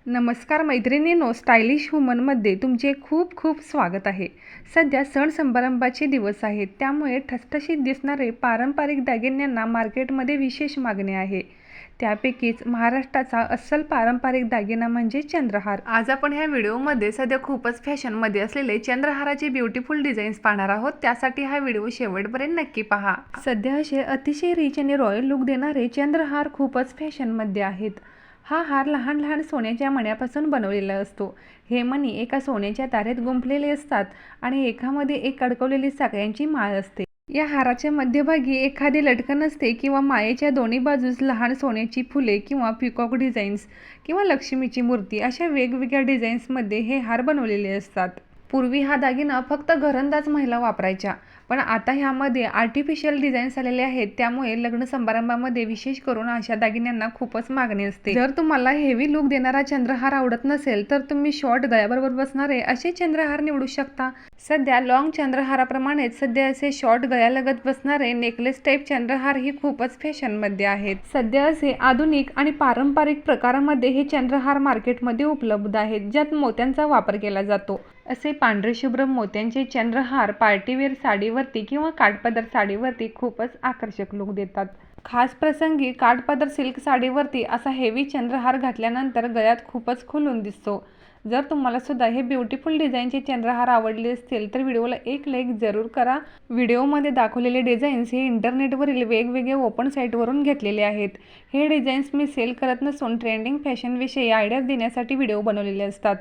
नमस्कार मैत्रिणींनो, स्टायलिश वुमनमध्ये तुमचे खूप खूप स्वागत आहे. सध्या सण समारंभाचे दिवस आहेत, त्यामुळे ठसठशीत दिसणारे पारंपरिक दागिन्यांना मार्केटमध्ये विशेष मागणी आहे. त्यापैकीच महाराष्ट्राचा अस्सल पारंपरिक दागिना म्हणजे चंद्रहार. आज आपण ह्या व्हिडिओमध्ये सध्या खूपच फॅशनमध्ये असलेले चंद्रहाराचे ब्युटिफुल डिझाईन्स पाहणार आहोत. त्यासाठी हा व्हिडिओ शेवटपर्यंत नक्की पहा. सध्या असे अतिशय रिच आणि रॉयल लुक देणारे चंद्रहार खूपच फॅशनमध्ये आहेत. हा हार लहान लहान सोन्याच्या मण्यापासून बनवलेला असतो. हे मणी एका सोन्याच्या तारेत गुंफलेले असतात आणि एकामध्ये एक अडकवलेली साखळ्यांची माळ असते. या हाराच्या मध्यभागी एखादे लटकन असते किंवा माळेच्या दोन्ही बाजूस लहान सोन्याची फुले किंवा पिकॉक डिझाईन्स किंवा लक्ष्मीची मूर्ती अशा वेगवेगळ्या डिझाईन्समध्ये हे हार बनवलेले असतात. पूर्वी हा दागिना फक्त घरंदाज महिला वापरायच्या, पण आता ह्यामध्ये आर्टिफिशियल डिझाईन्स आलेले आहेत, त्यामुळे लग्न समारंभामध्ये विशेष करून अशा दागिन्यांना खूपच मागणी असते. जर तुम्हाला हेवी लुक देणारा चंद्रहार आवडत नसेल तर तुम्ही शॉर्ट गळ्याबरोबर बसणारे असे चंद्रहार निवडू शकता. सध्या लॉंग चंद्रहाराप्रमाणेच सध्या असे शॉर्ट गळ्यालगत बसणारे नेकलेस टाईप चंद्रहार ही खूपच फॅशनमध्ये आहेत. सध्या असे आधुनिक आणि पारंपरिक प्रकारामध्ये हे चंद्रहार मार्केटमध्ये उपलब्ध आहेत, ज्यात मोत्यांचा वापर केला जातो. असे पांढरे शुभ्र मोत्यांचे चंद्रहार पार्टीवेअर साडीवरती किंवा काठपदर साडीवरती खूपच आकर्षक लुक देतात. खास प्रसंगी काठपदर सिल्क साडीवरती असा हेवी चंद्रहार घातल्यानंतर गळ्यात खूपच खुलून दिसतो. जर तुम्हाला सुद्धा हे ब्युटिफुल डिझाईनचे चंद्रहार आवडले असतील तर व्हिडिओला एक लाईक जरूर करा. व्हिडिओमध्ये दाखवलेले डिझाईन्स हे इंटरनेटवरील वेगवेगळ्या ओपन साईटवरून घेतलेले आहेत. हे डिझाईन्स मी सेल करत नसून ट्रेंडिंग फॅशनविषयी आयडियाज देण्यासाठी व्हिडिओ बनवलेले असतात.